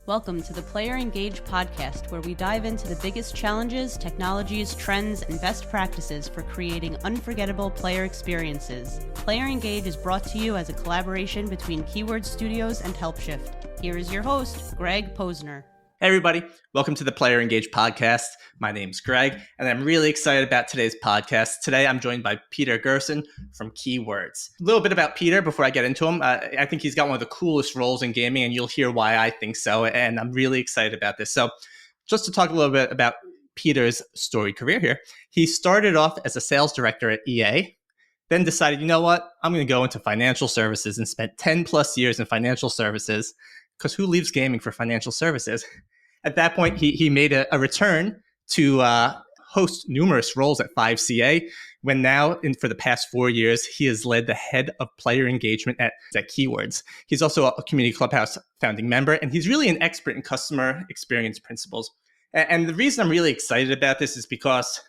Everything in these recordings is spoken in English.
Welcome to the Player Engage podcast, where we dive into the biggest challenges, technologies, trends, and best practices for creating unforgettable player experiences. Player Engage is brought to you as a collaboration between Keyword Studios and HelpShift. Here is your host, Greg Posner. Hey everybody, welcome to the Player Engage podcast. My name's Greg, and I'm really excited about today's podcast. Today I'm joined by Peter Gerson from Keywords. A little bit about Peter before I get into him. I think he's got one of the coolest roles in gaming, and you'll hear why I think so, and I'm really excited about this. So just to talk a little bit about Peter's storied career here, he started off as a sales director at EA, then decided, you know what, I'm going to go into financial services and spent 10 plus years in financial services, because who leaves gaming for financial services? At that point, he made a return to host numerous roles at 5CA, when now, for the past 4 years, he has led the head of player engagement at Keywords. He's also a Community Clubhouse founding member, and he's really an expert in customer experience principles. And the reason I'm really excited about this is because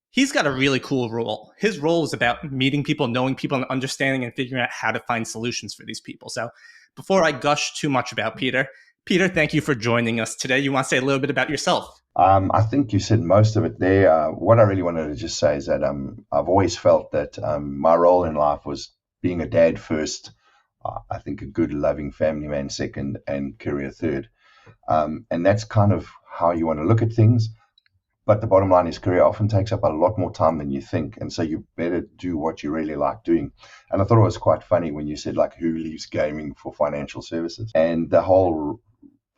he's got a really cool role. His role is about meeting people, knowing people, and understanding and figuring out how to find solutions for these people. So before I gush too much about Peter, thank you for joining us today. You want to say a little bit about yourself? I think you said most of it there. What I really wanted to just say is that I've always felt that my role in life was being a dad first, I think a good, loving family man second, and career third. And that's kind of how you want to look at things. But the bottom line is career often takes up a lot more time than you think. And so you better do what you really like doing. And I thought it was quite funny when you said, like, who leaves gaming for financial services? And the whole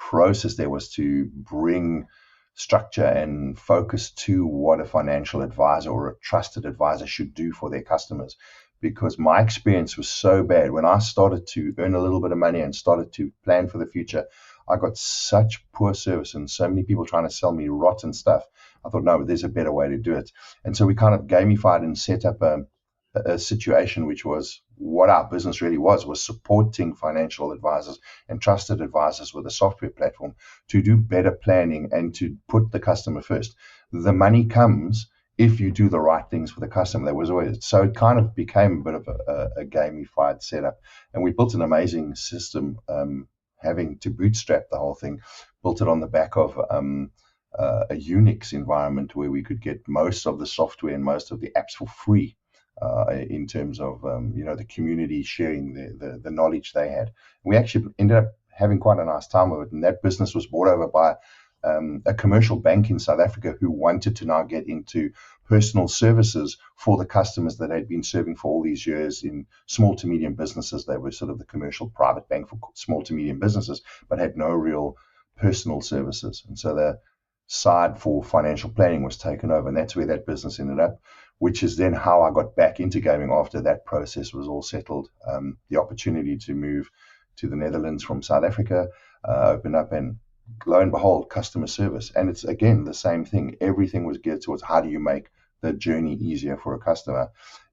process there was to bring structure and focus to what a financial advisor or a trusted advisor should do for their customers. Because my experience was so bad. When I started to earn a little bit of money and started to plan for the future, I got such poor service and so many people trying to sell me rotten stuff. I thought, no, there's a better way to do it. And so we kind of gamified and set up a situation which was what our business really was supporting financial advisors and trusted advisors with a software platform to do better planning and to put the customer first. The money comes if you do the right things for the customer. That was always, so it kind of became a bit of a gamified setup. And we built an amazing system, having to bootstrap the whole thing, built it on the back of a Unix environment where we could get most of the software and most of the apps for free, in terms of the community sharing the knowledge they had. We actually ended up having quite a nice time with it, and that business was bought over by a commercial bank in South Africa who wanted to now get into personal services for the customers that they'd been serving for all these years in small to medium businesses. They were sort of the commercial private bank for small to medium businesses, but had no real personal services. And so the side for financial planning was taken over, and that's where that business ended up, which is then how I got back into gaming after that process was all settled. The opportunity to move to the Netherlands from South Africa opened up, and lo and behold, customer service. And it's, again, the same thing. Everything was geared towards how do you make the journey easier for a customer.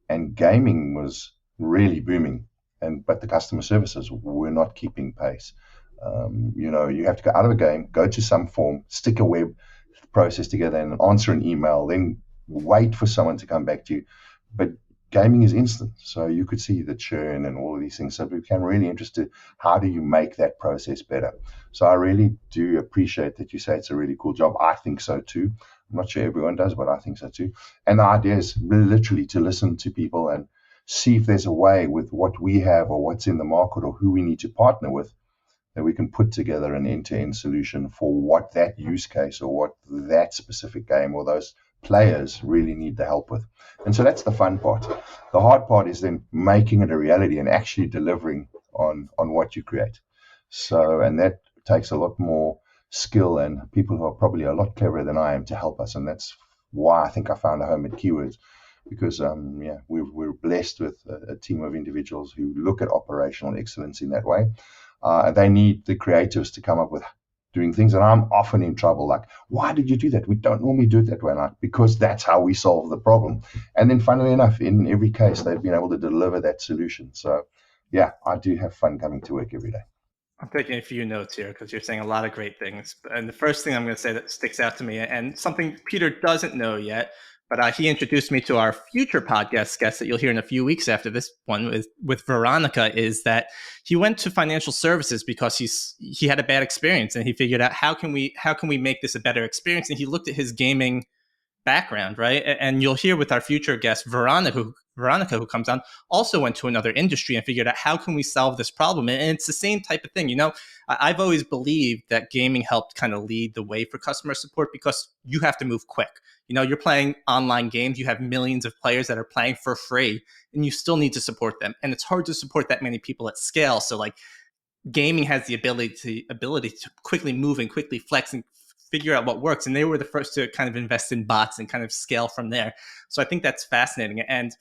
And gaming was really booming, but the customer services were not keeping pace. You have to go out of a game, go to some form, stick a web process together and answer an email, then wait for someone to come back to you. But gaming is instant, so you could see the churn and all of these things. So we became really interested, how do you make that process better? So I really do appreciate that you say it's a really cool job. I think so too. I'm not sure everyone does, but I think so too. And the idea is literally to listen to people and see if there's a way with what we have or what's in the market or who we need to partner with, that we can put together an end-to-end solution for what that use case or what that specific game or those players really need the help with. And so that's the fun part. The hard part is then making it a reality and actually delivering on what you create. So, and that takes a lot more skill and people who are probably a lot cleverer than I am to help us. And that's why I think I found a home at Keywords, because we're blessed with a team of individuals who look at operational excellence in that way. They need the creatives to come up with doing things, and I'm often in trouble, like, why did you do that? We don't normally do it that way, like, because that's how we solve the problem. And then funnily enough, in every case, they've been able to deliver that solution. So yeah, I do have fun coming to work every day. I'm taking a few notes here because you're saying a lot of great things. And the first thing I'm going to say that sticks out to me, and something Peter doesn't know yet, But he introduced me to our future podcast guest that you'll hear in a few weeks after this one with Veronica, is that he went to financial services because he had a bad experience, and he figured out how can we make this a better experience, and he looked at his gaming background, right? And you'll hear with our future guest Veronica, who comes on, also went to another industry and figured out how can we solve this problem. And it's the same type of thing. I've always believed that gaming helped kind of lead the way for customer support because you have to move quick. You're playing online games, you have millions of players that are playing for free, and you still need to support them, and it's hard to support that many people at scale. So like, gaming has the ability to quickly move and quickly flex and figure out what works. And they were the first to kind of invest in bots and kind of scale from there. So I think that's fascinating. And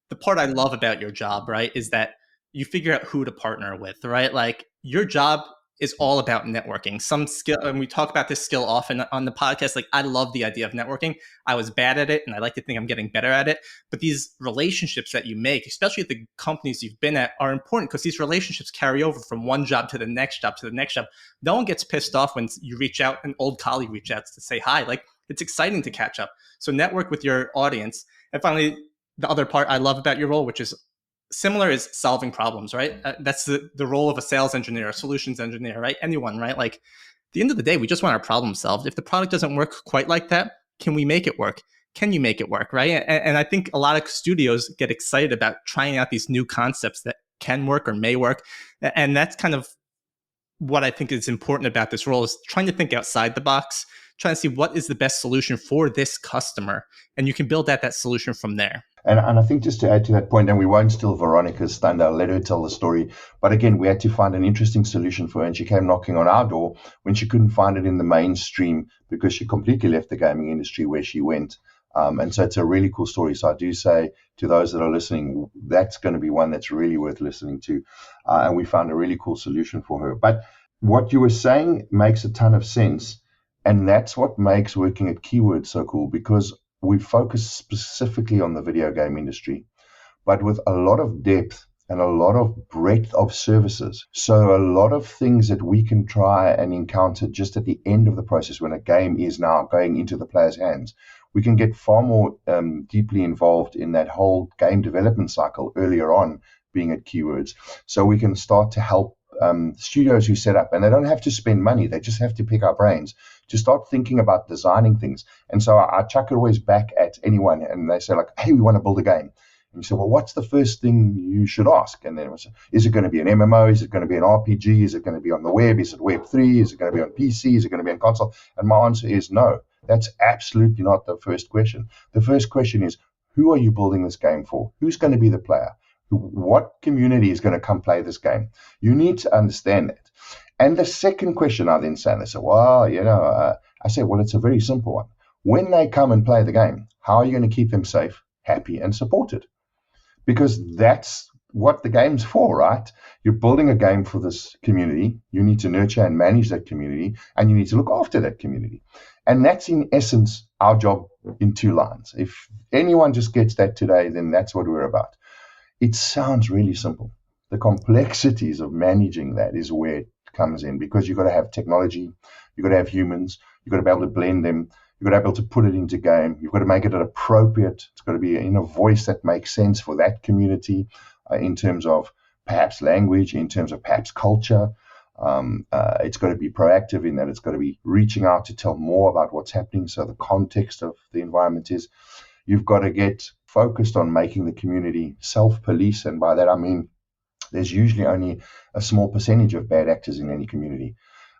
the part I love about your job, right, is that you figure out who to partner with, right? Like, your job is all about networking. Some skill, and we talk about this skill often on the podcast. Like, I love the idea of networking. I was bad at it, and I like to think I'm getting better at it. But these relationships that you make, especially at the companies you've been at, are important because these relationships carry over from one job to the next job to the next job. No one gets pissed off when you reach out, an old colleague reach out to say hi. Like, it's exciting to catch up. So network with your audience. And finally, the other part I love about your role, which is similar, is solving problems, right? That's the role of a sales engineer, a solutions engineer, right? Anyone, right? Like, at the end of the day, we just want our problem solved. If the product doesn't work quite like that, can we make it work? Can you make it work, right? And I think a lot of studios get excited about trying out these new concepts that can work or may work. And that's kind of what I think is important about this role, is trying to think outside the box, trying to see what is the best solution for this customer. And you can build that solution from there. And I think, just to add to that point, and we won't steal Veronica's thunder, let her tell the story. But again, we had to find an interesting solution for her, and she came knocking on our door when she couldn't find it in the mainstream because she completely left the gaming industry where she went. And so it's a really cool story. So I do say to those that are listening, that's going to be one that's really worth listening to. And we found a really cool solution for her. But what you were saying makes a ton of sense. And that's what makes working at Keywords so cool, because we focus specifically on the video game industry, but with a lot of depth and a lot of breadth of services. So a lot of things that we can try and encounter just at the end of the process, when a game is now going into the player's hands, we can get far more deeply involved in that whole game development cycle earlier on, being at Keywords. So we can start to help studios who set up, and they don't have to spend money, they just have to pick our brains to start thinking about designing things. And so I chuck it always back at anyone, and they say like, hey, we want to build a game. And you say, well, what's the first thing you should ask? And then say, is it going to be an MMO? Is it going to be an RPG? Is it going to be on the web? Is it Web3? Is it going to be on PC? Is it going to be on console? And my answer is no. That's absolutely not the first question. The first question is, who are you building this game for? Who's going to be the player? What community is going to come play this game? You need to understand that. And the second question I then say, and they say, well, I say, well, it's a very simple one. When they come and play the game, how are you going to keep them safe, happy, and supported? Because that's what the game's for, right? You're building a game for this community. You need to nurture and manage that community, and you need to look after that community. And that's, in essence, our job in 2 lines. If anyone just gets that today, then that's what we're about. It sounds really simple. The complexities of managing that is where it comes in, because you've got to have technology, you've got to have humans, you've got to be able to blend them, you've got to be able to put it into game, you've got to make it appropriate, it's got to be in a voice that makes sense for that community, in terms of perhaps language, in terms of perhaps culture. It's got to be proactive in that it's got to be reaching out to tell more about what's happening, so the context of the environment is. You've got to get focused on making the community self-police, and by that I mean there's usually only a small percentage of bad actors in any community.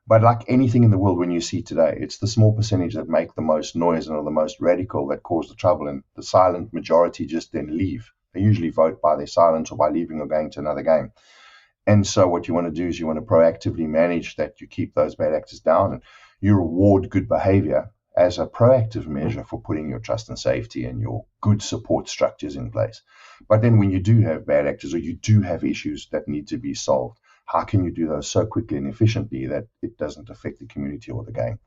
But like anything in the world, when you see today, it's the small percentage that make the most noise and are the most radical that cause the trouble, and the silent majority just then leave. They usually vote by their silence or by leaving or going to another game. And so what you want to do is you want to proactively manage that. You keep those bad actors down, and you reward good behavior as a proactive measure for putting your trust and safety and your good support structures in place. But then when you do have bad actors, or you do have issues that need to be solved, how can you do those so quickly and efficiently that it doesn't affect the community or the game?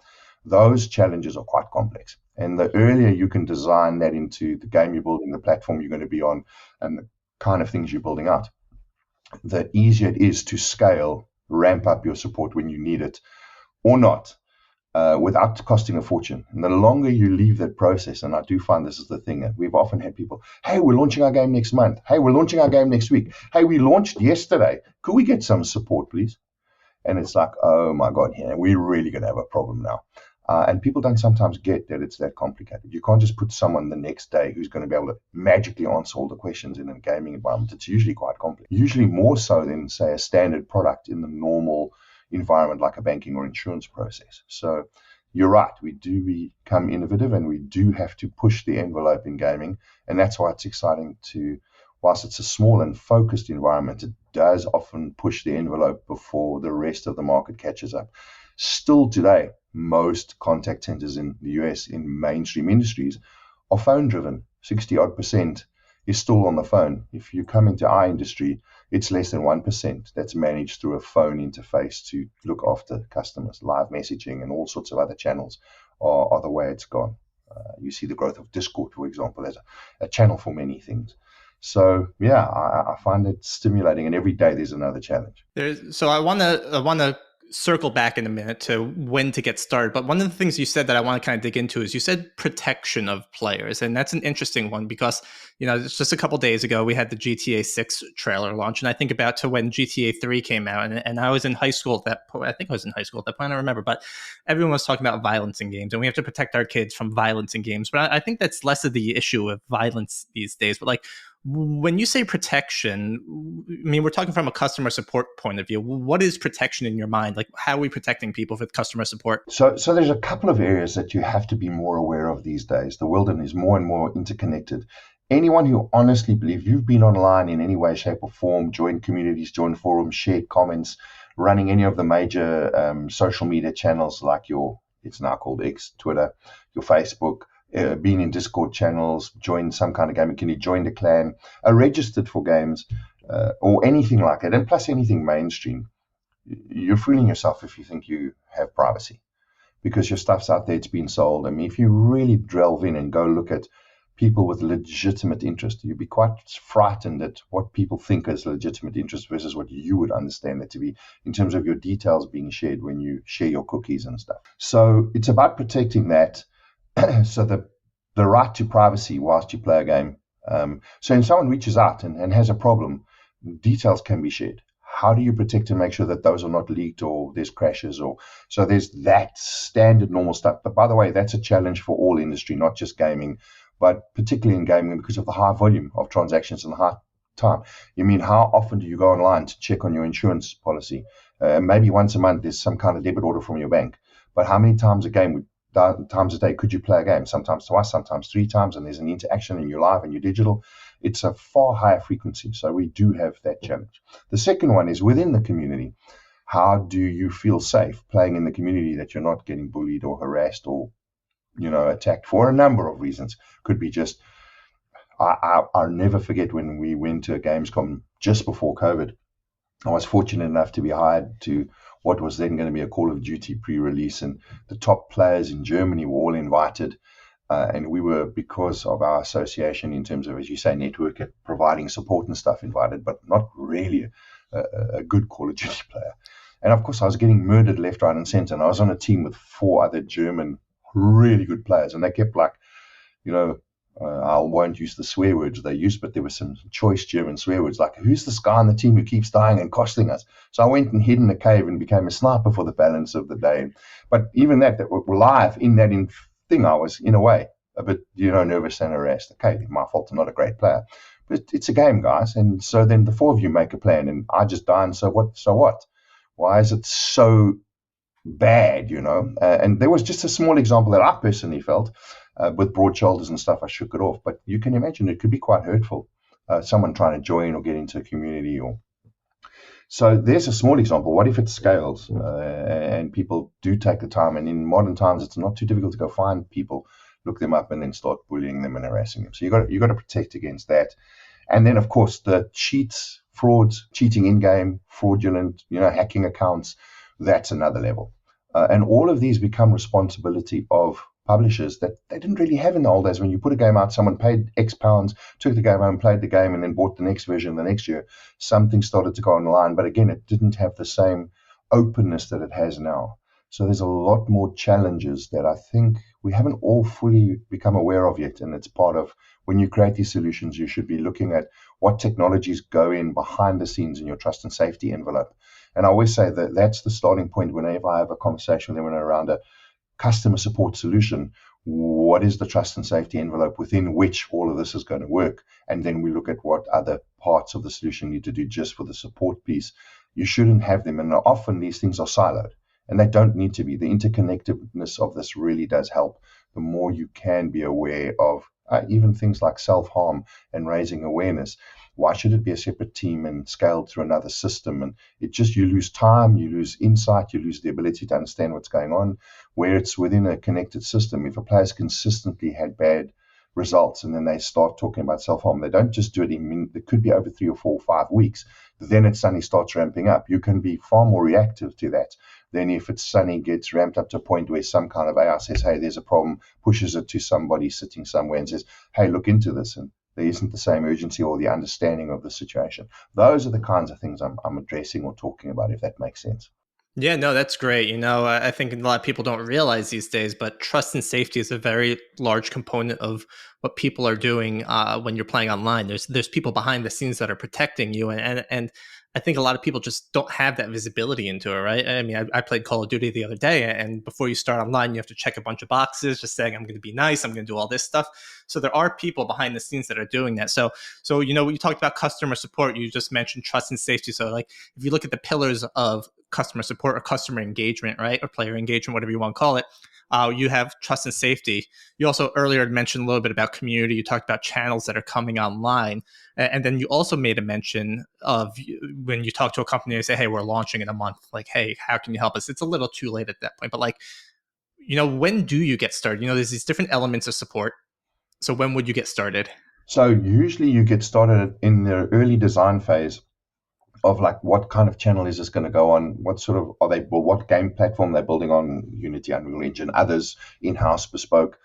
Those challenges are quite complex. And the earlier you can design that into the game you're building, the platform you're going to be on, and the kind of things you're building out, the easier it is to scale, ramp up your support when you need it or not. without costing a fortune. And the longer you leave that process, and I do find this is the thing, we've often had people, hey, we're launching our game next month. Hey, we're launching our game next week. Hey, we launched yesterday. Could we get some support, please? And it's like, oh my God, yeah, we're really going to have a problem now. And people don't sometimes get that it's that complicated. You can't just put someone the next day who's going to be able to magically answer all the questions in a gaming environment. It's usually quite complex, usually more so than, say, a standard product in the normal environment like a banking or insurance process. So you're right, we do become innovative and we do have to push the envelope in gaming. And that's why it's exciting to, whilst it's a small and focused environment, it does often push the envelope before the rest of the market catches up. Still today, most contact centers in the US in mainstream industries are phone driven. 60% is still on the phone. If you come into our industry, it's less than 1% that's managed through a phone interface to look after customers. Live messaging and all sorts of other channels are the way it's gone. You see the growth of Discord, for example, as a channel for many things. So yeah, I find it stimulating, and every day there's another challenge. So I want to circle back in a minute to when to get started. But one of the things you said that I want to kind of dig into is you said protection of players. And that's an interesting one because, it's just a couple of days ago, we had the GTA 6 trailer launch. And I think about to when GTA 3 came out. And I was in high school at that point. I think I was in high school at that point. I don't remember. But everyone was talking about violence in games. And we have to protect our kids from violence in games. But I think that's less of the issue of violence these days. But like, when you say protection, I mean, we're talking from a customer support point of view. What is protection in your mind? Like, how are we protecting people with customer support? So there's a couple of areas that you have to be more aware of these days. The world is more and more interconnected. Anyone who honestly believes you've been online in any way, shape, or form, joined communities, joined forums, shared comments, running any of the major social media channels like it's now called X, Twitter, your Facebook, being in Discord channels, join some kind of gaming community, joined a clan, are registered for games, or anything like that, and plus anything mainstream, you're fooling yourself if you think you have privacy because your stuff's out there, it's been sold. I mean, if you really delve in and go look at people with legitimate interest, you'd be quite frightened at what people think is legitimate interest versus what you would understand it to be in terms of your details being shared when you share your cookies and stuff. So it's about protecting that. So the right to privacy whilst you play a game. So when someone reaches out and has a problem, details can be shared. How do you protect and make sure that those are not leaked or there's crashes? So there's that standard normal stuff. But by the way, that's a challenge for all industry, not just gaming, but particularly in gaming because of the high volume of transactions and the high time. You mean, how often do you go online to check on your insurance policy? Maybe once a month there's some kind of debit order from your bank. But how many times a day could you play a game? Sometimes twice, sometimes 3 times, and there's an interaction in your live and your digital. It's a far higher frequency, so we do have that challenge. The second one is within the community. How do you feel safe playing in the community that you're not getting bullied or harassed or attacked for a number of reasons? Could be just, I'll never forget when we went to a Gamescom just before COVID. I was fortunate enough to be hired to what was then going to be a Call of Duty pre-release, and the top players in Germany were all invited, and we were, because of our association in terms of, as you say, network at providing support and stuff, invited, but not really a good Call of Duty player. And of course I was getting murdered left, right and center, and I was on a team with 4 other German really good players, and they kept I won't use the swear words they used, but there were some choice German swear words like, who's this guy on the team who keeps dying and costing us? So I went and hid in a cave and became a sniper for the balance of the day. But even that were live in that thing, I was in a way a bit, nervous and harassed. Okay, my fault, I'm not a great player. But it's a game, guys. And so then the 4 of you make a plan and I just die, and so what? Why is it so bad, and there was just a small example that I personally felt with broad shoulders and stuff. I shook it off, but you can imagine it could be quite hurtful, someone trying to join or get into a community. So there's a small example. What if it scales and people do take the time, and in modern times it's not too difficult to go find people, look them up, and then start bullying them and harassing them. So you got to protect against that. And then of course the cheats, frauds, cheating in game, fraudulent, hacking accounts, that's another level. And all of these become responsibility of publishers that they didn't really have in the old days. When you put a game out, someone paid X pounds, took the game home, played the game, and then bought the next version the next year. Something started to go online, but again, it didn't have the same openness that it has now. So there's a lot more challenges that I think we haven't all fully become aware of yet. And it's part of when you create these solutions, you should be looking at what technologies go in behind the scenes in your trust and safety envelope. And I always say that that's the starting point whenever I have a conversation with anyone around a customer support solution. What is the trust and safety envelope within which all of this is going to work? And then we look at what other parts of the solution need to do just for the support piece. You shouldn't have them. And often these things are siloed, and they don't need to be. The interconnectedness of this really does help. The more you can be aware of even things like self-harm and raising awareness. Why should it be a separate team and scaled through another system? And you lose time, you lose insight, you lose the ability to understand what's going on. Where it's within a connected system, if a player's consistently had bad results and then they start talking about self-harm, they don't just do it it could be over 3 or 4 or 5 weeks. Then it suddenly starts ramping up. You can be far more reactive to that than if it suddenly gets ramped up to a point where some kind of AI says, hey, there's a problem, pushes it to somebody sitting somewhere and says, hey, look into this. And there isn't the same urgency or the understanding of the situation. Those are the kinds of things I'm addressing or talking about, if that makes sense. Yeah, no, that's great. I think a lot of people don't realize these days, but trust and safety is a very large component of what people are doing when you're playing online. There's people behind the scenes that are protecting you, and I think a lot of people just don't have that visibility into it, right? I mean, I played Call of Duty the other day, and before you start online, you have to check a bunch of boxes, just saying I'm going to be nice, I'm going to do all this stuff. So there are people behind the scenes that are doing that. So when you talked about customer support, you just mentioned trust and safety. So like if you look at the pillars of customer support or customer engagement, right, or player engagement, whatever you want to call it, you have trust and safety. You also earlier mentioned a little bit about community. You talked about channels that are coming online. And then you also made a mention of when you talk to a company, they say, hey, we're launching in a month. Like, hey, how can you help us? It's a little too late at that point. But when do you get started? There's these different elements of support. So when would you get started? So usually you get started in the early design phase of like what kind of channel is this going to go on? What sort of what game platform they're building on, Unity, Unreal Engine, others in-house bespoke.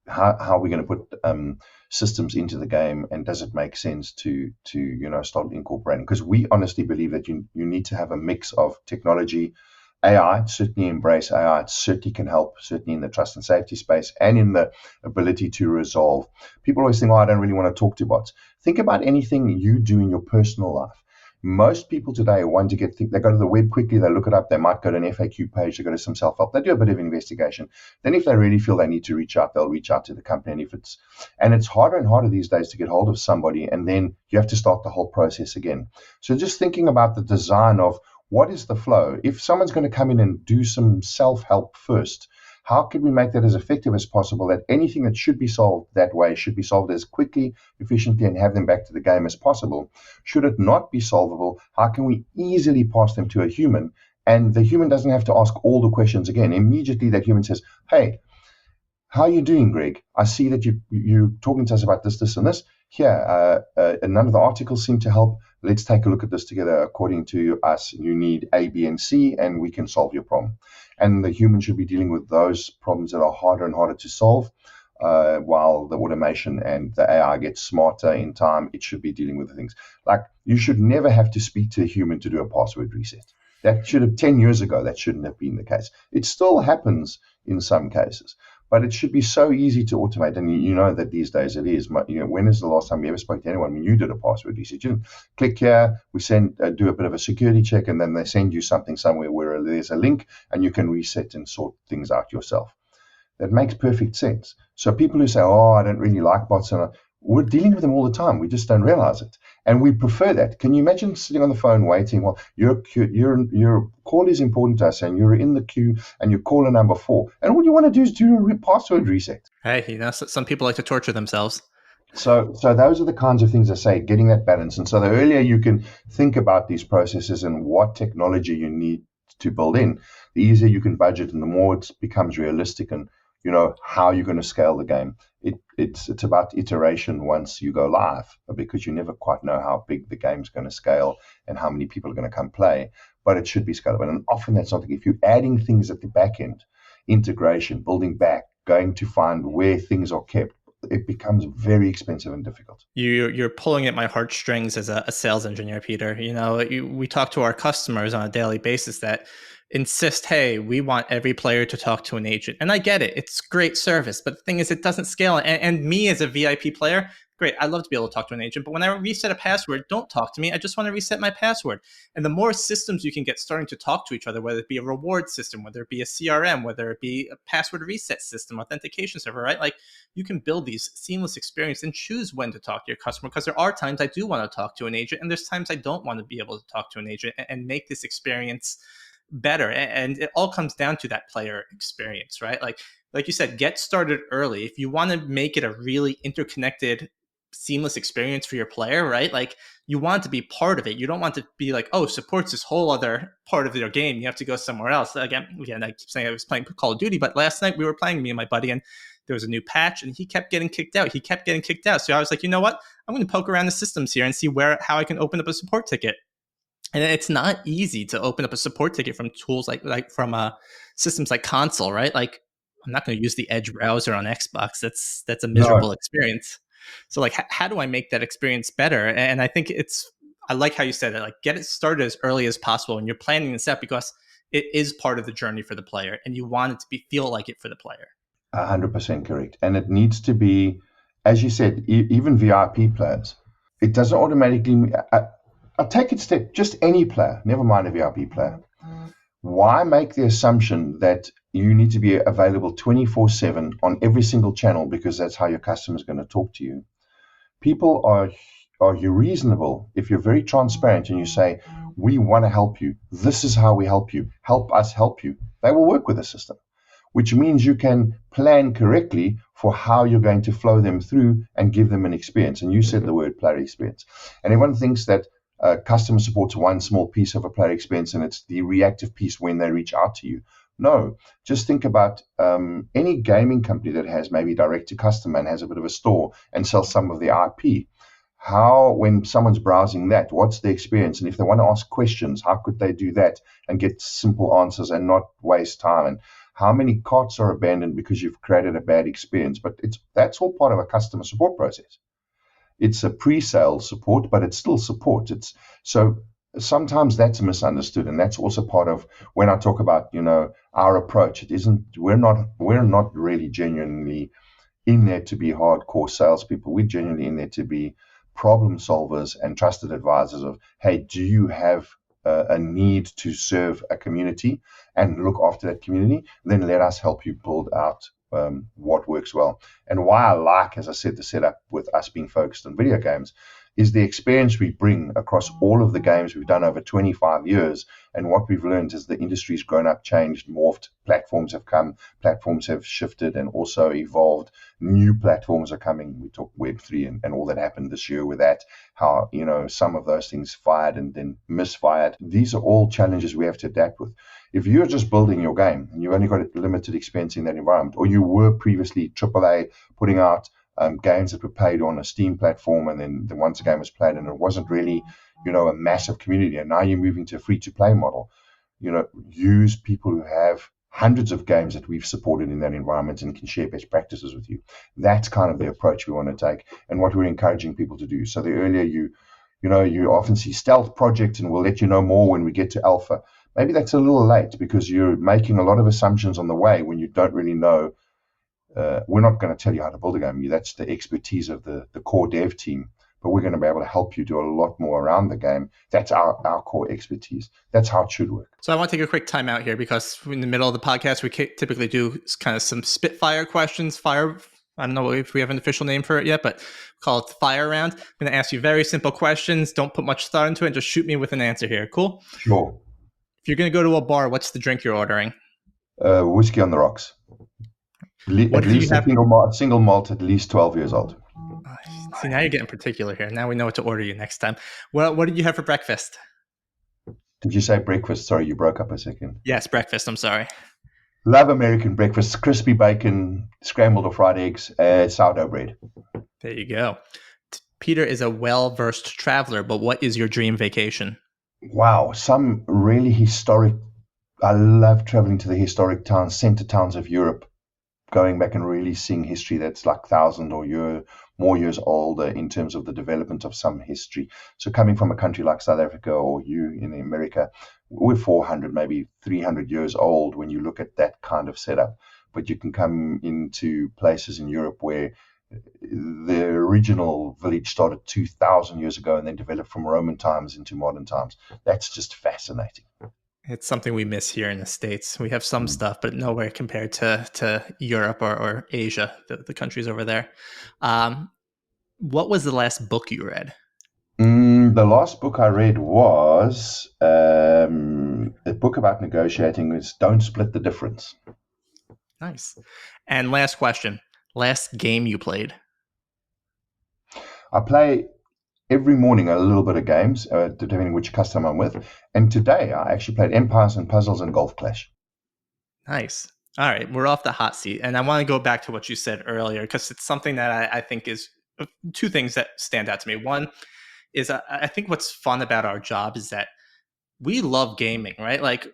How are we going to put systems into the game, and does it make sense to start incorporating? Because we honestly believe that you need to have a mix of technology. AI, certainly embrace AI. It certainly can help, certainly in the trust and safety space and in the ability to resolve. People always think, I don't really want to talk to bots. Think about anything you do in your personal life. Most people today want to they go to the web quickly, they look it up, they might go to an FAQ page, they go to some self-help, they do a bit of investigation. Then if they really feel they need to reach out, they'll reach out to the company. And it's harder and harder these days to get hold of somebody, and then you have to start the whole process again. So just thinking about the design of what is the flow? If someone's going to come in and do some self-help first, how can we make that as effective as possible, that anything that should be solved that way should be solved as quickly, efficiently, and have them back to the game as possible? Should it not be solvable, how can we easily pass them to a human, and the human doesn't have to ask all the questions again? Immediately that human says, hey, how are you doing, Greg? I see that you're talking to us about this, this, and this. Here, none of the articles seem to help. Let's take a look at this together. According to us, you need A, B, and C, and we can solve your problem. And the human should be dealing with those problems that are harder and harder to solve, while the automation and the AI gets smarter in time. It should be dealing with the things. Like, you should never have to speak to a human to do a password reset. That should have 10 years ago, that shouldn't have been the case. It still happens in some cases, but it should be so easy to automate. And you know that these days it is. When is the last time you ever spoke to anyone when you did a password reset? You didn't click here, we do a bit of a security check, and then they send you something somewhere where there's a link and you can reset and sort things out yourself. That makes perfect sense. So people who say, I don't really like bots, we're dealing with them all the time. We just don't realize it. And we prefer that. Can you imagine sitting on the phone waiting? Well, your call is important to us, and you're in the queue, and you're caller number 4. And all you want to do is do a password reset. Hey, some people like to torture themselves. So those are the kinds of things I say, getting that balance. And so the earlier you can think about these processes and what technology you need to build in, the easier you can budget, and the more it becomes realistic and how you're going to scale the game. It's about iteration once you go live, because you never quite know how big the game's going to scale and how many people are going to come play, but it should be scalable. And often that's not the case. If you're adding things at the back end, integration, building back, going to find where things are kept, it becomes very expensive and difficult. You're pulling at my heartstrings as a sales engineer, Peter. We talk to our customers on a daily basis that insist, hey, we want every player to talk to an agent. And I get it. It's great service. But the thing is, it doesn't scale. And me as a VIP player, great. I love to be able to talk to an agent. But when I reset a password, don't talk to me. I just want to reset my password. And the more systems you can get starting to talk to each other, whether it be a reward system, whether it be a CRM, whether it be a password reset system, authentication server, right? Like you can build these seamless experience and choose when to talk to your customer, because there are times I do want to talk to an agent and there's times I don't want to be able to talk to an agent, and make this experience better. And it all comes down to that player experience, right? Like you said, get started early. If you want to make it a really interconnected, seamless experience for your player, right? Like you want to be part of it. You don't want to be like, oh, support's this whole other part of your game. You have to go somewhere else. Again, I keep saying I was playing Call of Duty, but last night we were playing, me and my buddy, and there was a new patch and he kept getting kicked out. So I was like, you know what? I'm going to poke around the systems here and see how I can open up a support ticket. And it's not easy to open up a support ticket from tools like from systems like Console, right? Like I'm not going to use the Edge browser on Xbox. That's a miserable experience. So like, how do I make that experience better? And I think I like how you said it, like get it started as early as possible when you're planning this out, because it is part of the journey for the player and you want it to feel like it for the player. 100% correct. And it needs to be, as you said, even VIP players, it doesn't automatically, I'll take it step, just any player, never mind a VIP player. Why make the assumption that you need to be available 24/7 on every single channel because that's how your customer is going to talk to you? People are you reasonable if you're very transparent and you say, we want to help you. This is how we help you. Help us help you. They will work with the system, which means you can plan correctly for how you're going to flow them through and give them an experience. And you said the word player experience. And everyone thinks that customer support's one small piece of a player experience and it's the reactive piece when they reach out to you. No, just think about any gaming company that has maybe direct to customer and has a bit of a store and sells some of the IP. How, when someone's browsing that, what's the experience? And if they want to ask questions, how could they do that and get simple answers and not waste time? And how many carts are abandoned because you've created a bad experience? But that's all part of a customer support process. It's a pre-sale support, but it's still support. So sometimes that's misunderstood, and that's also part of when I talk about our approach. It isn't. We're not really genuinely in there to be hardcore salespeople. We're genuinely in there to be problem solvers and trusted advisors of, hey, do you have a need to serve a community and look after that community? Then let us help you build out what works well. And why I like, as I said, the setup with us being focused on video games is the experience we bring across all of the games we've done over 25 years. And what we've learned is the industry's grown up, changed, morphed. Platforms have come, platforms have shifted and also evolved. New platforms are coming. We talk Web3 and all that happened this year with that, how, some of those things fired and then misfired. These are all challenges we have to adapt with. If you're just building your game and you've only got a limited experience in that environment, or you were previously AAA putting out games that were played on a Steam platform, and then once the game was played and it wasn't really, a massive community, and now you're moving to a free-to-play model, use people who have hundreds of games that we've supported in that environment and can share best practices with you. That's kind of the approach we want to take and what we're encouraging people to do. So the earlier you often see stealth projects, and we'll let you know more when we get to alpha. Maybe that's a little late because you're making a lot of assumptions on the way when you don't really know. We're not going to tell you how to build a game. That's the expertise of the core dev team, but we're going to be able to help you do a lot more around the game. That's our core expertise. That's how it should work. So I want to take a quick time out here because in the middle of the podcast, we typically do kind of some spitfire questions. I don't know if we have an official name for it yet, but call it the fire round. I'm going to ask you very simple questions. Don't put much thought into it. Just shoot me with an answer here. Cool? Sure. If you're going to go to a bar, what's the drink you're ordering? Whiskey on the rocks. At least a single malt, at least 12 years old. See, now you're getting particular here. Now we know what to order you next time. Well, what did you have for breakfast? Did you say breakfast? Sorry, you broke up a second. Yes, breakfast. I'm sorry. Love American breakfast. Crispy bacon, scrambled or fried eggs, sourdough bread. There you go. Peter is a well-versed traveler, but what is your dream vacation? Wow, some really historic. I love traveling to the historic towns, center towns of Europe, going back and really seeing history that's like 1,000 or more years older in terms of the development of some history. So coming from a country like South Africa or you in America, we're 400, maybe 300 years old when you look at that kind of setup. But you can come into places in Europe where the original village started 2,000 years ago and then developed from Roman times into modern times. That's just fascinating. It's something we miss here in the States. We have some stuff, but nowhere compared to Europe or Asia, the countries over there. What was the last book you read? The last book I read was a book about negotiating. It's Don't Split the Difference. Nice. And last question, last game you played? I play every morning a little bit of games, depending which customer I'm with. And today I actually played Empires and Puzzles and Golf Clash. Nice. All right, we're off the hot seat. And I want to go back to what you said earlier, because it's something that I think is two things that stand out to me. One is I think what's fun about our job is that we love gaming, right? Like,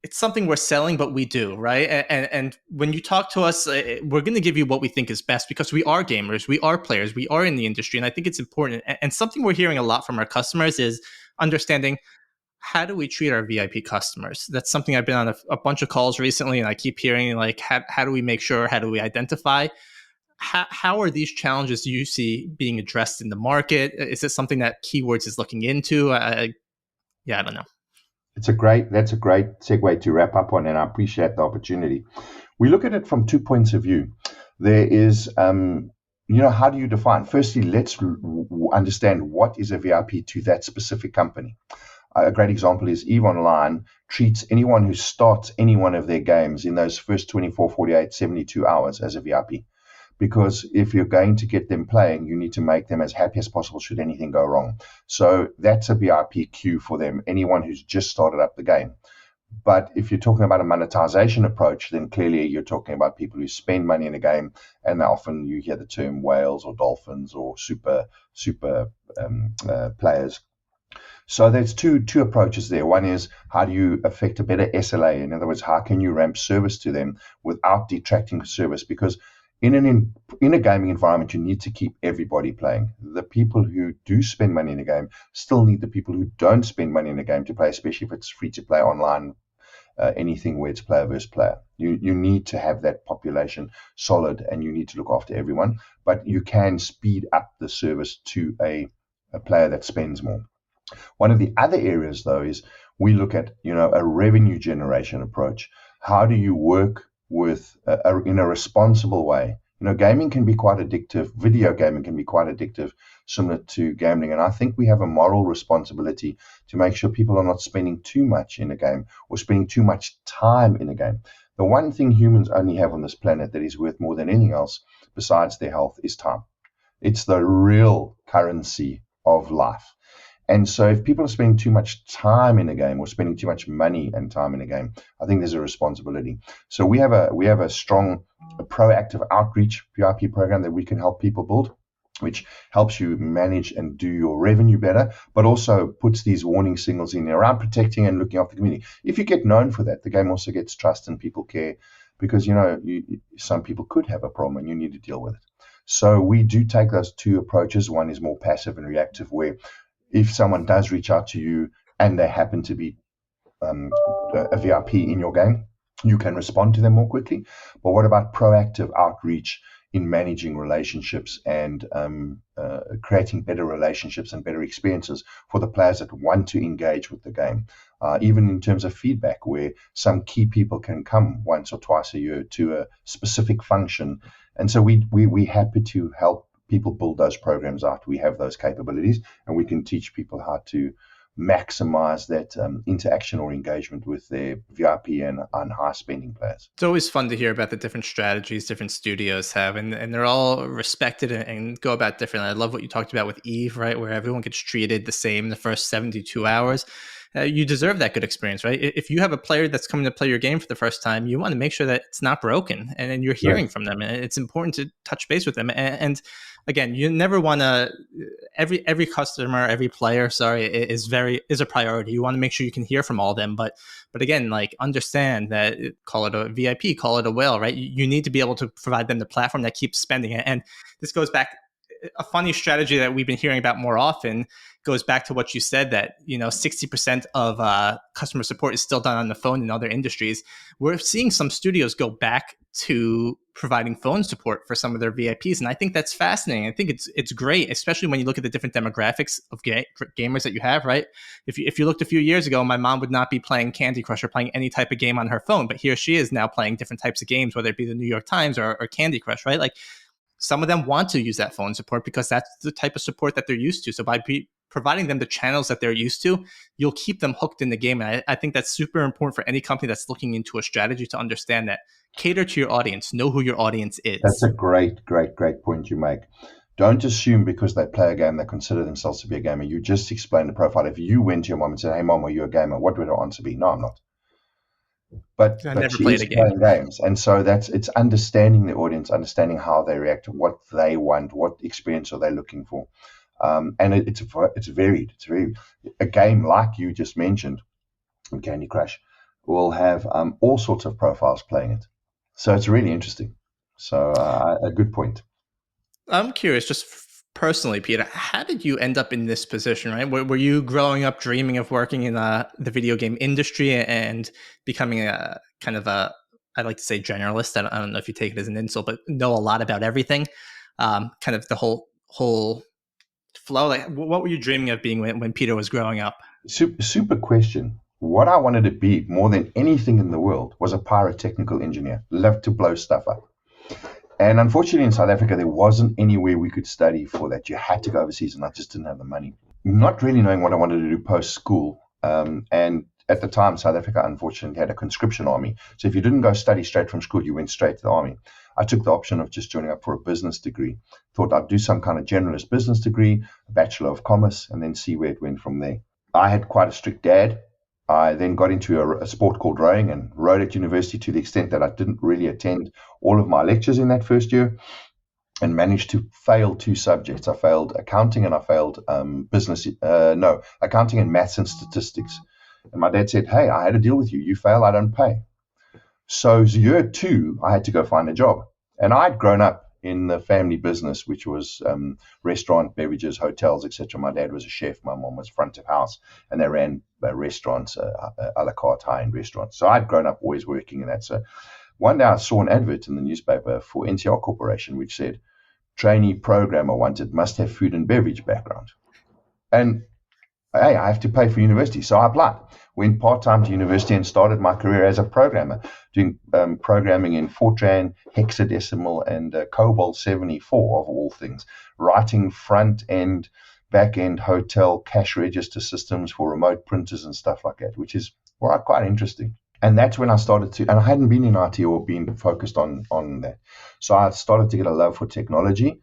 it's something we're selling, but we do, right? And when you talk to us, we're going to give you what we think is best, because we are gamers, we are players, we are in the industry. And I think it's important. And something we're hearing a lot from our customers is understanding, how do we treat our VIP customers? That's something I've been on a bunch of calls recently, and I keep hearing, like, how do we make sure, how do we identify? How are these challenges you see being addressed in the market? Is it something that Keywords is looking into? I don't know. That's a great segue to wrap up on, and I appreciate the opportunity. We look at it from 2 points of view. There is, how do you define? Firstly, let's understand what is a VIP to that specific company. A great example is EVE Online treats anyone who starts any one of their games in those first 24, 48, 72 hours as a VIP. Because if you're going to get them playing, you need to make them as happy as possible should anything go wrong. So that's a VIP queue for them, anyone who's just started up the game. But if you're talking about a monetization approach, then clearly you're talking about people who spend money in a game, and often you hear the term whales or dolphins or super players. So there's two approaches there. One is, how do you affect a better SLA? In other words, how can you ramp service to them without detracting service? Because in a gaming environment, you need to keep everybody playing. The people who do spend money in a game still need the people who don't spend money in a game to play, especially if it's free to play online, anything where it's player versus player. You need to have that population solid, and you need to look after everyone. But you can speed up the service to a player that spends more. One of the other areas, though, is we look at a revenue generation approach. How do you work with in a responsible way? Gaming can be quite addictive. Video gaming can be quite addictive, similar to gambling. And I think we have a moral responsibility to make sure people are not spending too much in a game or spending too much time in a game. The one thing humans only have on this planet that is worth more than anything else besides their health is time. It's the real currency of life. And so if people are spending too much time in a game or spending too much money and time in a game, I think there's a responsibility. So we have a strong proactive outreach VIP program that we can help people build, which helps you manage and do your revenue better, but also puts these warning signals in around protecting and looking after the community. If you get known for that, the game also gets trust and people care, because some people could have a problem and you need to deal with it. So we do take those two approaches. One is more passive and reactive, where if someone does reach out to you and they happen to be a VIP in your game, you can respond to them more quickly. But what about proactive outreach in managing relationships and creating better relationships and better experiences for the players that want to engage with the game? Even in terms of feedback, where some key people can come once or twice a year to a specific function. And so we're happy to help people build those programs out. We have those capabilities, and we can teach people how to maximize that interaction or engagement with their VIP and high spending players. It's always fun to hear about the different strategies different studios have, and they're all respected and go about differently. I love what you talked about with EVE, right, where everyone gets treated the same the first 72 hours. You deserve that good experience, right? If you have a player that's coming to play your game for the first time, you want to make sure that it's not broken, and you're hearing from them, and it's important to touch base with them. And again, you never want to. Every customer, every player, is a priority. You want to make sure you can hear from all of them, but again, like, understand that, call it a VIP, call it a whale, right? You need to be able to provide them the platform that keeps spending it. And this goes back a funny strategy that we've been hearing about more often goes back to what you said, that 60% of customer support is still done on the phone in other industries. We're seeing some studios go back to providing phone support for some of their VIPs, and I think that's fascinating. I think it's great, especially when you look at the different demographics of gamers that you have. Right? If you looked a few years ago, my mom would not be playing Candy Crush or playing any type of game on her phone, but here she is now playing different types of games, whether it be the New York Times or Candy Crush. Right? Like, some of them want to use that phone support because that's the type of support that they're used to. So by providing them the channels that they're used to, you'll keep them hooked in the game. And I think that's super important for any company that's looking into a strategy to understand that. Cater to your audience. Know who your audience is. That's a great point you make. Don't assume because they play a game they consider themselves to be a gamer. You just explain the profile. If you went to your mom and said, "Hey, mom, are you a gamer?" What would her answer be? No, I'm not. But she is playing games. And so it's understanding the audience, understanding how they react, what they want, what experience are they looking for. And it's varied. It's very, a game like you just mentioned, Candy Crush, will have all sorts of profiles playing it. So it's really interesting. So a good point. I'm curious, just personally, Peter, how did you end up in this position, right? Were you growing up dreaming of working in the video game industry and becoming a kind of a, I like to say generalist, I don't know if you take it as an insult, but know a lot about everything, kind of the whole flow? Like, what were you dreaming of being when Peter was growing up? Super question. What I wanted to be more than anything in the world was a pyrotechnical engineer. Loved to blow stuff up. And unfortunately, in South Africa, there wasn't anywhere we could study for that. You had to go overseas, and I just didn't have the money. Not really knowing what I wanted to do post-school. And at the time, South Africa, unfortunately, had a conscription army. So if you didn't go study straight from school, you went straight to the army. I took the option of just joining up for a business degree. Thought I'd do some kind of generalist business degree, a Bachelor of Commerce, and then see where it went from there. I had quite a strict dad. I then got into a sport called rowing and rowed at university to the extent that I didn't really attend all of my lectures in that first year and managed to fail 2 subjects. I failed accounting and I failed accounting and maths and statistics. And my dad said, "Hey, I had a deal with you. You fail, I don't pay." So year 2, I had to go find a job. And I'd grown up in the family business, which was restaurant, beverages, hotels, etc. My dad was a chef. My mom was front of house, and they ran restaurants, a la carte, high-end restaurants. So I'd grown up always working in that. So one day I saw an advert in the newspaper for NCR Corporation, which said, "Trainee programmer wanted, must have food and beverage background." And hey, I have to pay for university. So I applied, went part-time to university and started my career as a programmer, doing programming in Fortran, hexadecimal, and COBOL 74 of all things, writing front-end, back-end hotel cash register systems for remote printers and stuff like that, which is quite interesting. And that's when I started to, and I hadn't been in IT or been focused on that. So I started to get a love for technology.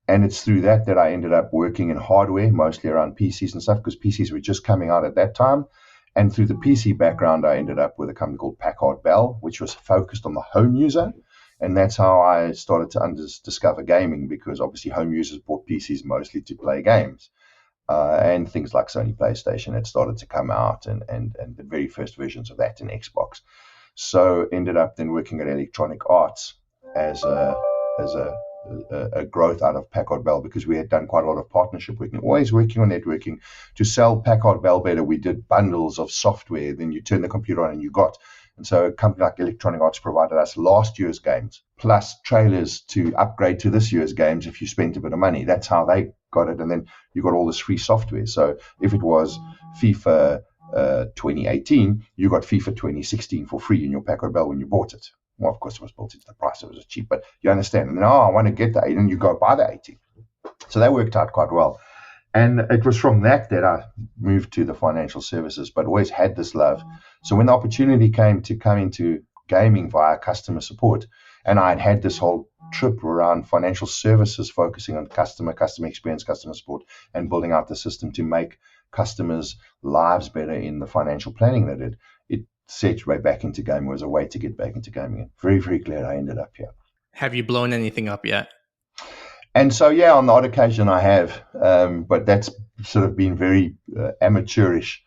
And it's through that I ended up working in hardware, mostly around PCs and stuff, because PCs were just coming out at that time. And through the PC background, I ended up with a company called Packard Bell, which was focused on the home user. And that's how I started to discover gaming, because obviously home users bought PCs mostly to play games. And things like Sony PlayStation had started to come out, and the very first versions of that in Xbox. So ended up then working at Electronic Arts as a growth out of Packard Bell, because we had done quite a lot of partnership working, always working on networking. To sell Packard Bell better, we did bundles of software. Then you turn the computer on and you got. And so a company like Electronic Arts provided us last year's games, plus trailers to upgrade to this year's games if you spent a bit of money. That's how they got it. And then you got all this free software. So if it was FIFA 2018, you got FIFA 2016 for free in your Packard Bell when you bought it. Well, of course, it was built into the price. It was cheap, but you understand. And then, I want to get the 8, and you go buy the 80. So that worked out quite well. And it was from that I moved to the financial services, but always had this love. So when the opportunity came to come into gaming via customer support, and I had this whole trip around financial services, focusing on customer experience, customer support, and building out the system to make customers' lives better in the financial planning that it set right back into gaming, was a way to get back into gaming. And very, very glad I ended up here. Have you blown anything up yet? And so, yeah, on the odd occasion I have, but that's sort of been very amateurish.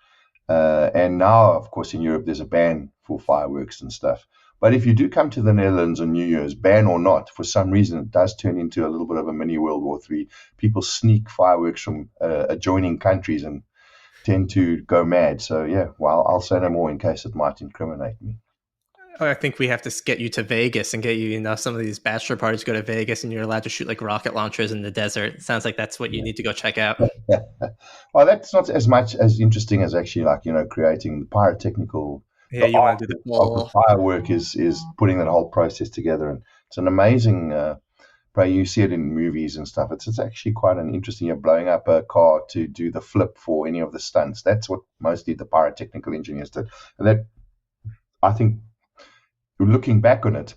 And now, of course, in Europe, there's a ban for fireworks and stuff. But if you do come to the Netherlands on New Year's, ban or not, for some reason it does turn into a little bit of a mini World War III. People sneak fireworks from adjoining countries and tend to go mad. So yeah, well, I'll say no more in case it might incriminate me. I think we have to get you to Vegas and get you, some of these bachelor parties go to Vegas and you're allowed to shoot like rocket launchers in the desert. It sounds like that's what you need to go check out. Well, that's not as much as interesting as actually creating the pyrotechnical. Yeah, The you art want to do the of the whole. firework is putting that whole process together, and it's an amazing. You see it in movies and stuff. It's actually quite an interesting. You're blowing up a car to do the flip for any of the stunts. That's what mostly the pyrotechnical engineers did, and that I think, looking back on it,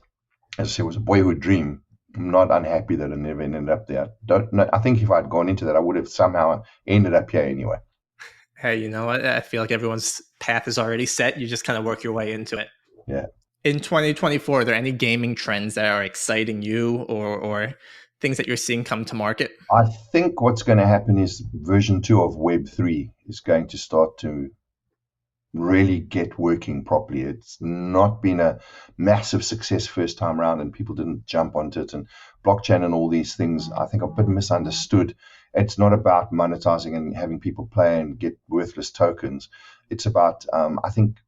as I said, it was a boyhood dream. I'm not unhappy that I never ended up there. Don't know. I think if I'd gone into that, I would have somehow ended up here anyway. Hey, you know what? I feel like everyone's path is already set. You just kind of work your way into it. Yeah. In 2024, are there any gaming trends that are exciting you or things that you're seeing come to market? I think what's going to happen is version 2 of Web3 is going to start to really get working properly. It's not been a massive success first time around, and people didn't jump onto it. And blockchain and all these things, I think, are a bit misunderstood. It's not about monetizing and having people play and get worthless tokens. It's about, I think,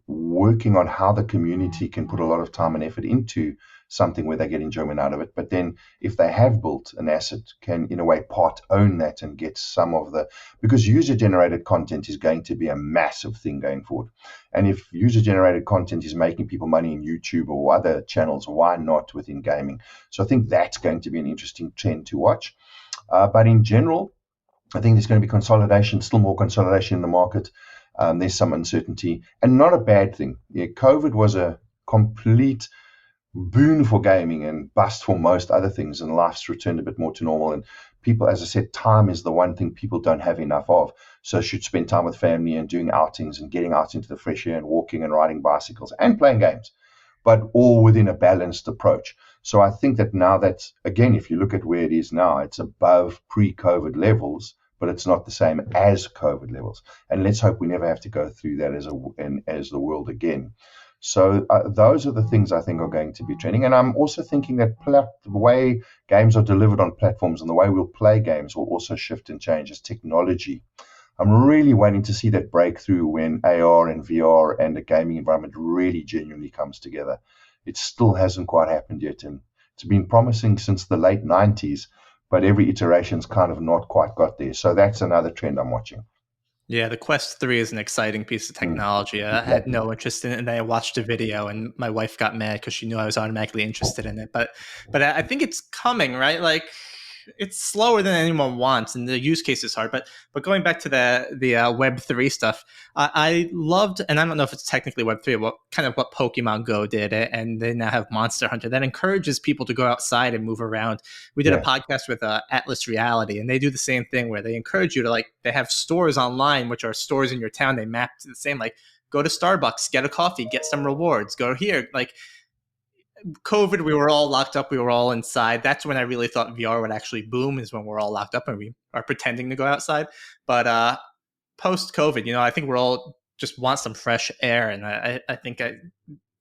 working on how the community can put a lot of time and effort into something where they get enjoyment out of it. But then if they have built an asset, can in a way part own that and get some of because user generated content is going to be a massive thing going forward. And if user generated content is making people money in YouTube or other channels, why not within gaming? So I think that's going to be an interesting trend to watch. But in general, I think there's going to be consolidation, still more consolidation in the market. There's some uncertainty, and not a bad thing. Yeah, COVID was a complete boon for gaming and bust for most other things, and life's returned a bit more to normal. And people, as I said, time is the one thing people don't have enough of. So should spend time with family and doing outings and getting out into the fresh air and walking and riding bicycles and playing games, but all within a balanced approach. So I think that now that's, again, if you look at where it is now, it's above pre-COVID levels, but it's not the same as COVID levels. And let's hope we never have to go through that as the world again. So those are the things I think are going to be trending. And I'm also thinking that the way games are delivered on platforms and the way we'll play games will also shift and change as technology. I'm really waiting to see that breakthrough when AR and VR and a gaming environment really genuinely comes together. It still hasn't quite happened yet. And it's been promising since the late 90s, but every iteration's kind of not quite got there. So that's another trend I'm watching. Yeah, the Quest 3 is an exciting piece of technology. I had no interest in it, and then I watched a video, and my wife got mad because she knew I was automatically interested in it. But I think it's coming, right? Like, it's slower than anyone wants, and the use case is hard. But going back to the Web3 stuff, I loved, and I don't know if it's technically Web3, what Pokemon Go did, and they now have Monster Hunter that encourages people to go outside and move around. We did a podcast with Atlas Reality, and they do the same thing where they encourage you to they have stores online, which are stores in your town. They map to the same, go to Starbucks, get a coffee, get some rewards, go here, COVID, we were all locked up. We were all inside. That's when I really thought VR would actually boom, is when we're all locked up and we are pretending to go outside. But post-COVID, I think we're all just want some fresh air. And I think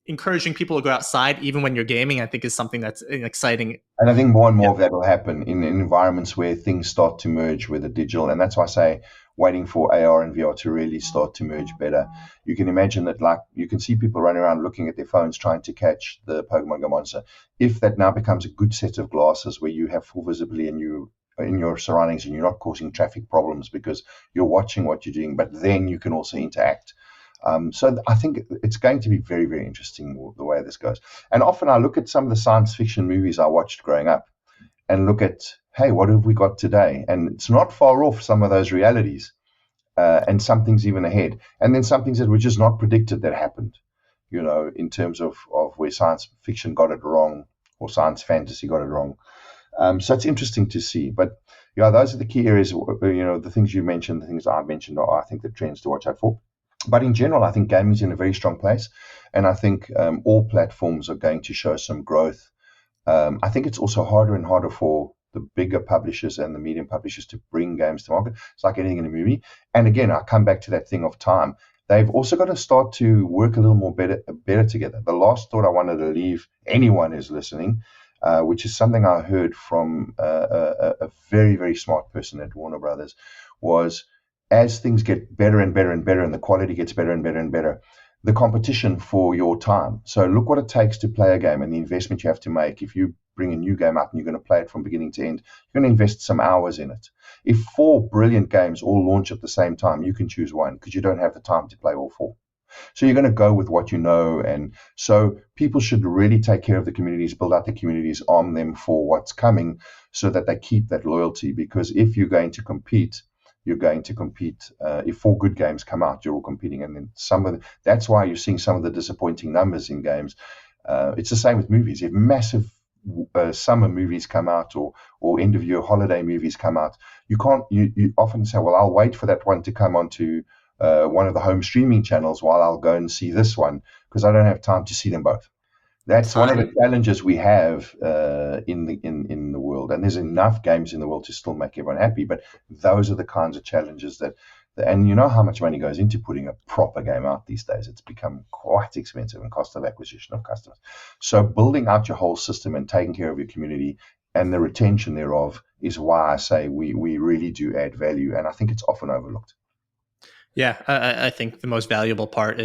encouraging people to go outside, even when you're gaming, I think is something that's exciting. And I think more and more of that will happen in environments where things start to merge with the digital. And that's why I say waiting for AR and VR to really start to merge better. You can imagine that, you can see people running around looking at their phones trying to catch the Pokemon Go monster. If that now becomes a good set of glasses where you have full visibility and you in your surroundings and you're not causing traffic problems because you're watching what you're doing, but then you can also interact. So I think it's going to be very, very interesting the way this goes. And often I look at some of the science fiction movies I watched growing up and look at, hey, what have we got today? And it's not far off some of those realities. And some things even ahead. And then some things that were just not predicted that happened, in terms of where science fiction got it wrong or science fantasy got it wrong. So it's interesting to see. But, those are the key areas, the things you mentioned, the things I've mentioned are, I think, the trends to watch out for. But in general, I think gaming is in a very strong place. And I think all platforms are going to show some growth. I think it's also harder and harder for the bigger publishers and the medium publishers to bring games to market. It's like anything in a movie. And again, I come back to that thing of time. they've also got to start to work a little more better together. The last thought I wanted to leave anyone who's listening, which is something I heard from a very, very smart person at Warner Brothers, was as things get better and better and better and the quality gets better and better and better, the competition for your time. So look what it takes to play a game and the investment you have to make. If you bring a new game out and you're going to play it from beginning to end, you're going to invest some hours in it. If 4 brilliant games all launch at the same time, you can choose one because you don't have the time to play all 4. So you're going to go with what you know. And so people should really take care of the communities, build out the communities, arm them for what's coming so that they keep that loyalty. Because if you're going to compete, you're going to compete. If 4 good games come out, you're all competing. And then that's why you're seeing some of the disappointing numbers in games. It's the same with movies. If massive summer movies come out or end of year holiday movies come out, you often say, well, I'll wait for that one to come onto one of the home streaming channels while I'll go and see this one because I don't have time to see them both. That's one of the challenges we have in the world, and there's enough games in the world to still make everyone happy. But those are the kinds of challenges and you know how much money goes into putting a proper game out these days. It's become quite expensive and cost of acquisition of customers. So building out your whole system and taking care of your community and the retention thereof is why I say we really do add value, and I think it's often overlooked. Yeah, I think the most valuable part,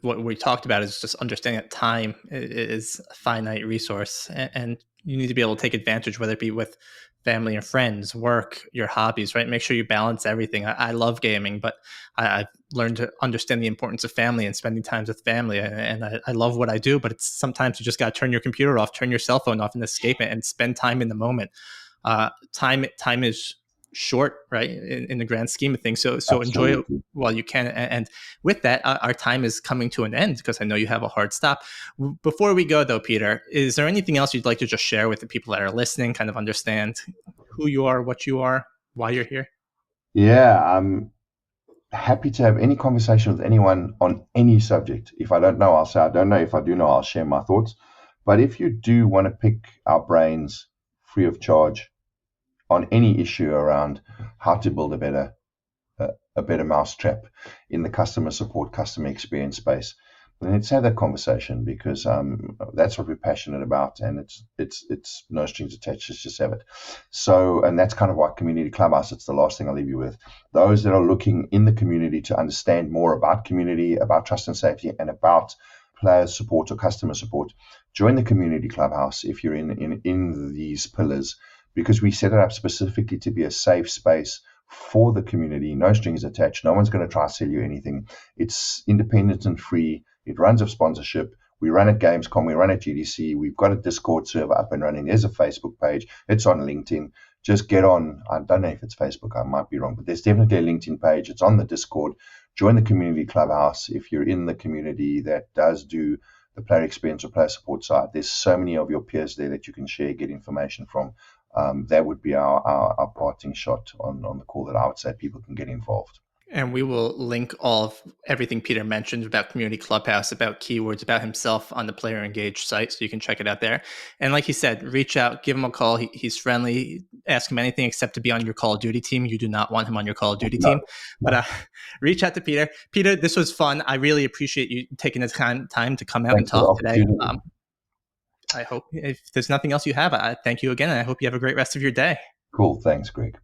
what we talked about, is just understanding that time is a finite resource, and you need to be able to take advantage, whether it be with family or friends, work, your hobbies, right? Make sure you balance everything. I love gaming, but I've learned to understand the importance of family and spending time with family. And I love what I do, but it's sometimes you just got to turn your computer off, turn your cell phone off and escape it and spend time in the moment. Time is short, right, in the grand scheme of things. So Absolutely. Enjoy it while you can. And with that, our time is coming to an end because I know you have a hard stop. Before we go, though, Peter, is there anything else you'd like to just share with the people that are listening, kind of understand who you are, what you are, why you're here? Yeah, I'm happy to have any conversation with anyone on any subject. If I don't know, I'll say I don't know. If I do know, I'll share my thoughts. But if you do want to pick our brains free of charge on any issue around how to build a better mousetrap in the customer support, customer experience space, then let's have that conversation because that's what we're passionate about, and it's no strings attached. Let's just have it. So, and that's kind of why Community Clubhouse. It's the last thing I'll leave you with. Those that are looking in the community to understand more about community, about trust and safety, and about player support or customer support, join the Community Clubhouse if you're in these pillars, because we set it up specifically to be a safe space for the community, no strings attached. No one's going to try to sell you anything. It's independent and free. It runs off sponsorship. We run at Gamescom. We run at GDC. We've got a Discord server up and running. There's a Facebook page. It's on LinkedIn. Just get on. I don't know if it's Facebook. I might be wrong, but there's definitely a LinkedIn page. It's on the Discord. Join the Community Clubhouse if you're in the community that does do the player experience or player support side. There's so many of your peers there that you can share, get information from. That would be our parting shot on the call that I would say people can get involved. And we will link all of everything Peter mentioned about Community Clubhouse, about keywords, about himself on the Player Engage site, so you can check it out there. And like he said, reach out, give him a call. He's friendly. Ask him anything except to be on your Call of Duty team. You do not want him on your Call of Duty team. But reach out to Peter. Peter, this was fun. I really appreciate you taking the time to come out and talk today. I hope if there's nothing else you have, I thank you again, and I hope you have a great rest of your day. Cool. Thanks, Greg.